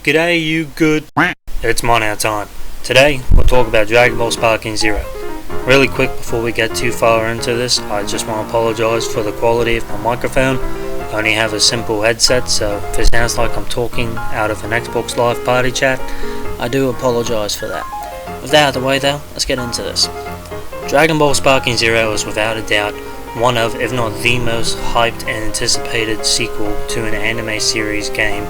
G'day you good. It's Mono time. Today we'll talk about Dragon Ball Sparking Zero. Really quick before we get too far into this, I just want to apologise for the quality of my microphone. I only have a simple headset, so if it sounds like I'm talking out of an Xbox Live party chat, I do apologise for that. With that out of the way though, let's get into this. Dragon Ball Sparking Zero is without a doubt one of, if not the most hyped and anticipated sequel to an anime series game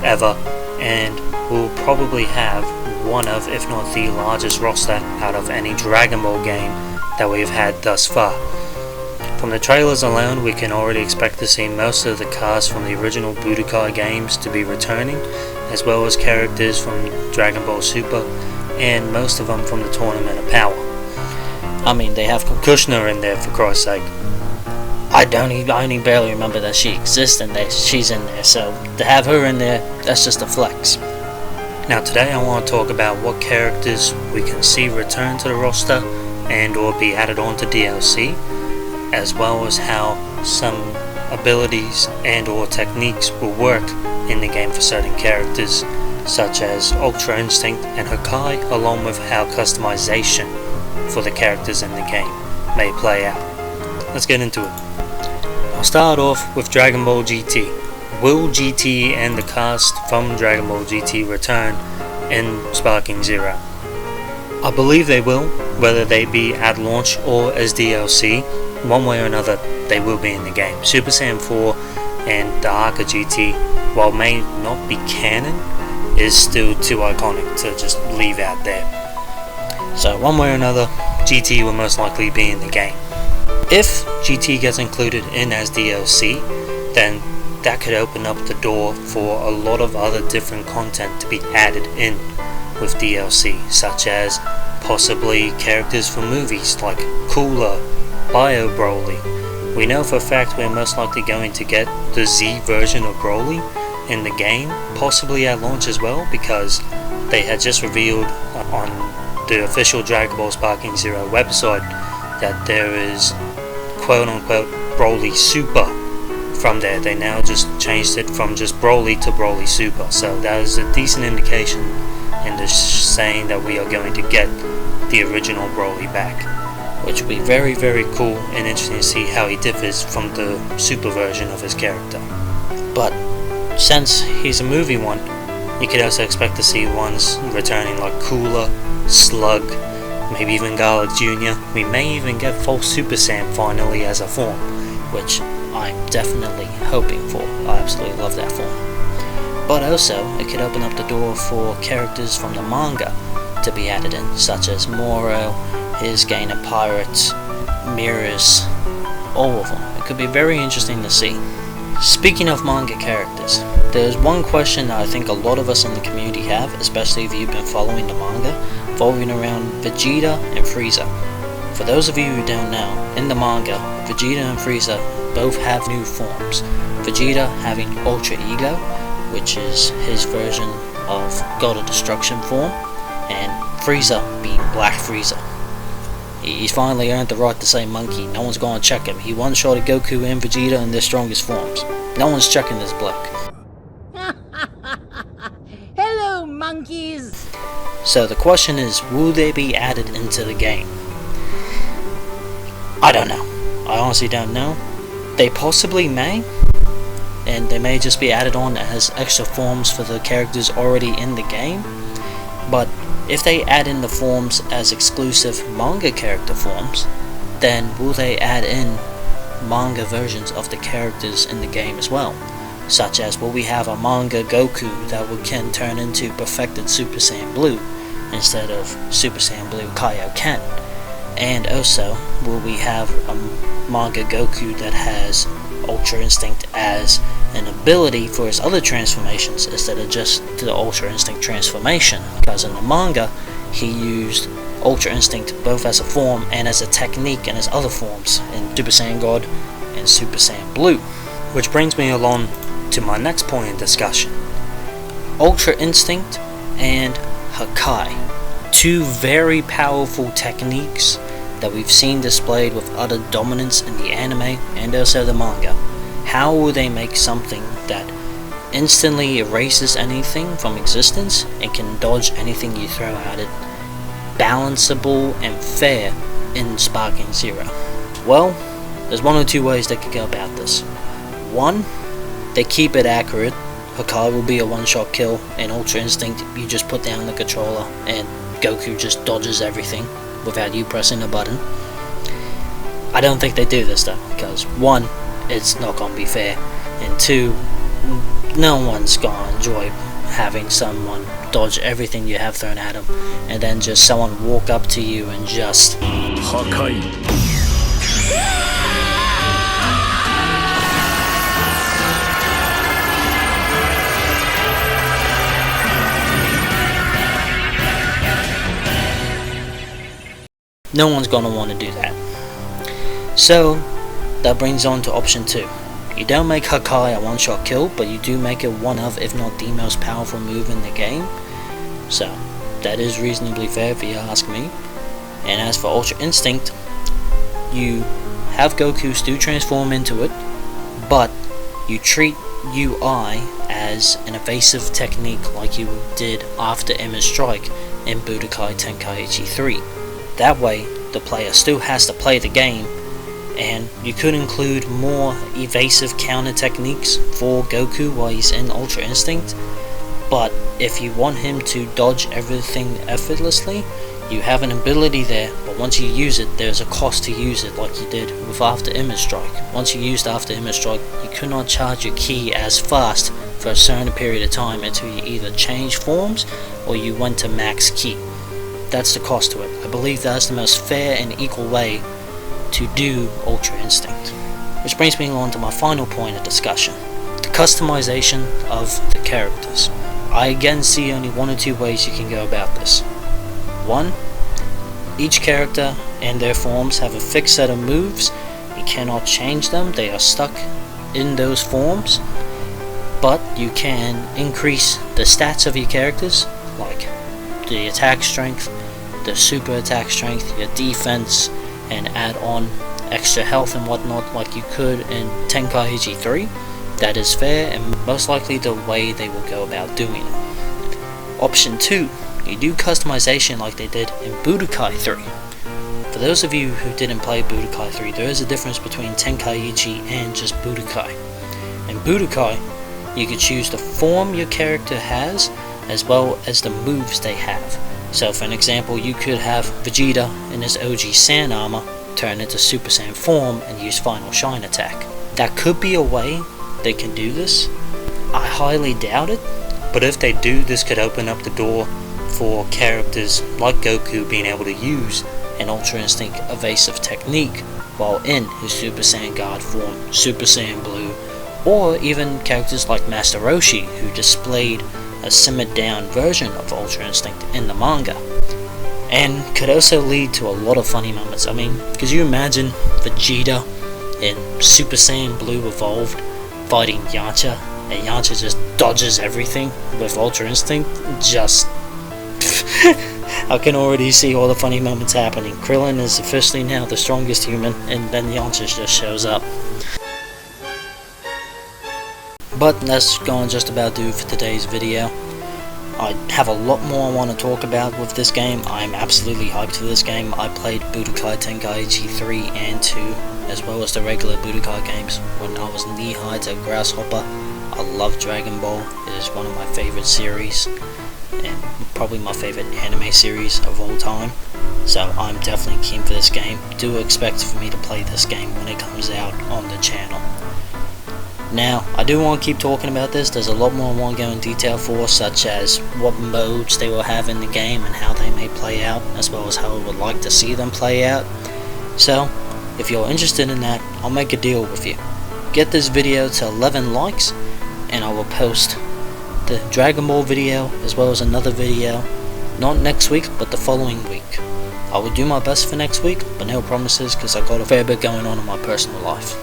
ever, and will probably have one of, if not the largest roster out of any Dragon Ball game that we've had thus far. From the trailers alone, we can already expect to see most of the cast from the original Budokai games to be returning, as well as characters from Dragon Ball Super, and most of them from the Tournament of Power. I mean, they have Kukushna in there, for Christ's sake. I only barely remember that she exists and that she's in there, so to have her in there, that's just a flex. Now today I want to talk about what characters we can see return to the roster and or be added on to DLC, as well as how some abilities and or techniques will work in the game for certain characters, such as Ultra Instinct and Hakai, along with how customization for the characters in the game may play out. Let's get into it. I'll start off with Dragon Ball GT. Will GT and the cast from Dragon Ball GT return in Sparking Zero? I believe they will, whether they be at launch or as DLC. One way or another, they will be in the game. Super Saiyan 4 and the Arca GT, while may not be canon, is still too iconic to just leave out there. So one way or another, GT will most likely be in the game. If GT gets included in as DLC, then that could open up the door for a lot of other different content to be added in with DLC, such as possibly characters from movies like Cooler, Bio Broly. We know for a fact we're most likely going to get the Z version of Broly in the game, possibly at launch as well, because they had just revealed on the official Dragon Ball Sparking Zero website that there is quote-unquote Broly Super from there. They now just changed it from just Broly to Broly Super, so that is a decent indication in the saying that we are going to get the original Broly back, which will be very, very cool and interesting to see how he differs from the Super version of his character. But since he's a movie one, you could also expect to see ones returning like Cooler, Slug, maybe even Garlic Jr. We may even get full Super Saiyan finally as a form, which I'm definitely hoping for. I absolutely love that form. But also, it could open up the door for characters from the manga to be added in, such as Moro, his gang of pirates, Mirrors, all of them. It could be very interesting to see. Speaking of manga characters, there's one question that I think a lot of us in the community have, especially if you've been following the manga, revolving around Vegeta and Frieza. For those of you who don't know, in the manga, Vegeta and Frieza both have new forms. Vegeta having Ultra Ego, which is his version of God of Destruction form, and Frieza being Black Frieza. He's finally earned the right to say monkey. No one's going to check him. He one-shotted Goku and Vegeta in their strongest forms. No one's checking this bloke. Hello, monkeys! So the question is, will they be added into the game? I don't know. I honestly don't know. They possibly may, and they may just be added on as extra forms for the characters already in the game. But if they add in the forms as exclusive manga character forms, then will they add in manga versions of the characters in the game as well? Such as, will we have a manga Goku that can turn into perfected Super Saiyan Blue instead of Super Saiyan Blue Kaioken? And also, will we have a manga Goku that has Ultra Instinct as an ability for his other transformations instead of just the Ultra Instinct transformation? Because in the manga, he used Ultra Instinct both as a form and as a technique in his other forms, in Super Saiyan God and Super Saiyan Blue. Which brings me along to my next point in discussion. Ultra Instinct and Hakai. Two very powerful techniques that we've seen displayed with utter dominance in the anime and also the manga. How will they make something that instantly erases anything from existence and can dodge anything you throw at it. Balanceable and fair in Sparking Zero. Well, there's one or two ways they could go about this. One, they keep it accurate. Hakai will be a one-shot kill. In Ultra Instinct, you just put down the controller and Goku just dodges everything without you pressing a button. I don't think they do this though, because one, it's not gonna be fair, and two, no one's gonna enjoy having someone dodge everything you have thrown at them, and then just someone walk up to you and just Hakai. No one's gonna want to do that. So that brings on to option 2. You don't make Hakai a one-shot kill, but you do make it one of, if not the most powerful move in the game. So that is reasonably fair if you ask me. And as for Ultra Instinct, you have Goku still transform into it, but you treat UI as an evasive technique like you did after Image Strike in Budokai Tenkaichi 3. That way, the player still has to play the game, and you could include more evasive counter techniques for Goku while he's in Ultra Instinct, but if you want him to dodge everything effortlessly, you have an ability there, but once you use it, there's a cost to use it like you did with After Image Strike. Once you used After Image Strike, you could not charge your ki as fast for a certain period of time until you either changed forms or you went to max ki. That's the cost to it. I believe that's the most fair and equal way to do Ultra Instinct. Which brings me on to my final point of discussion. The customization of the characters. I again see only one or two ways you can go about this. One, each character and their forms have a fixed set of moves. You cannot change them. They are stuck in those forms. But you can increase the stats of your characters, like the attack strength, the super attack strength, your defense, and add on extra health and whatnot like you could in Tenkaichi 3. That is fair and most likely the way they will go about doing it. Option 2, you do customization like they did in Budokai 3. For those of you who didn't play Budokai 3, there is a difference between Tenkaichi and just Budokai. In Budokai, you could choose the form your character has as well as the moves they have. So for an example, you could have Vegeta in his OG Saiyan armor turn into Super Saiyan form and use Final Shine attack. That could be a way they can do this. I highly doubt it, but if they do, this could open up the door for characters like Goku being able to use an Ultra Instinct evasive technique while in his Super Saiyan God form, Super Saiyan Blue, or even characters like Master Roshi who displayed a simmered down version of Ultra Instinct in the manga, and could also lead to a lot of funny moments. I mean, could you imagine Vegeta in Super Saiyan Blue Evolved fighting Yamcha, and Yamcha just dodges everything with Ultra Instinct? Just I can already see all the funny moments happening. Krillin is officially now the strongest human, and then Yamcha just shows up. But that's gonna just about do for today's video. I have a lot more I want to talk about with this game. I'm absolutely hyped for this game. I played Budokai Tenkaichi 3 and 2, as well as the regular Budokai games when I was knee-high to Grasshopper. I love Dragon Ball. It is one of my favorite series, and probably my favorite anime series of all time. So I'm definitely keen for this game. Do expect for me to play this game when it comes out on the channel. Now, I do want to keep talking about this. There's a lot more I want to go in detail for, such as what modes they will have in the game and how they may play out, as well as how I would like to see them play out. So, if you're interested in that, I'll make a deal with you. Get this video to 11 likes, and I will post the Dragon Ball video, as well as another video, not next week, but the following week. I will do my best for next week, but no promises, because I've got a fair bit going on in my personal life.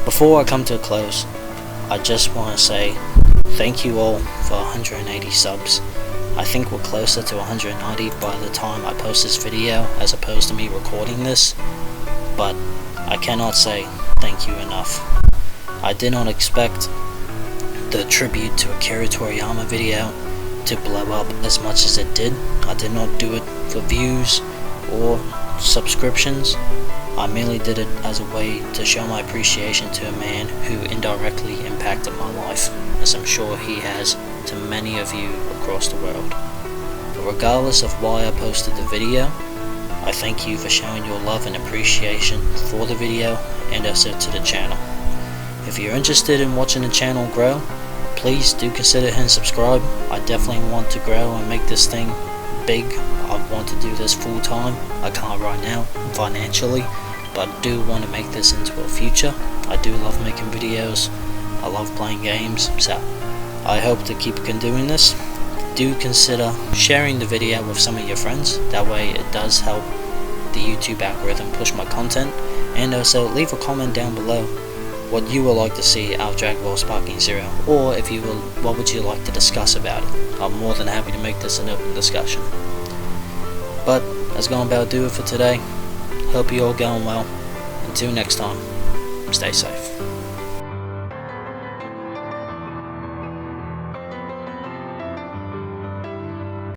Before I come to a close, I just want to say thank you all for 180 subs. I think we're closer to 190 by the time I post this video as opposed to me recording this, but I cannot say thank you enough. I did not expect the tribute to Akira Toriyama video to blow up as much as it did. I did not do it for views or subscriptions. I merely did it as a way to show my appreciation to a man who indirectly impacted my life, as I'm sure he has to many of you across the world. But regardless of why I posted the video, I thank you for showing your love and appreciation for the video and also to the channel. If you're interested in watching the channel grow, please do consider hitting subscribe. I definitely want to grow and make this thing big. I want to do this full time. I can't right now financially, but I do want to make this into a future. I do love making videos. I love playing games, so I hope to keep doing this. Do consider sharing the video with some of your friends. That way it does help the YouTube algorithm push my content. And also leave a comment down below what you would like to see out of Dragon Ball Sparking Zero, or if you will, what would you like to discuss about it. I'm more than happy to make this an open discussion. But that's going to about do it for today. Hope you all going well. Until next time, stay safe.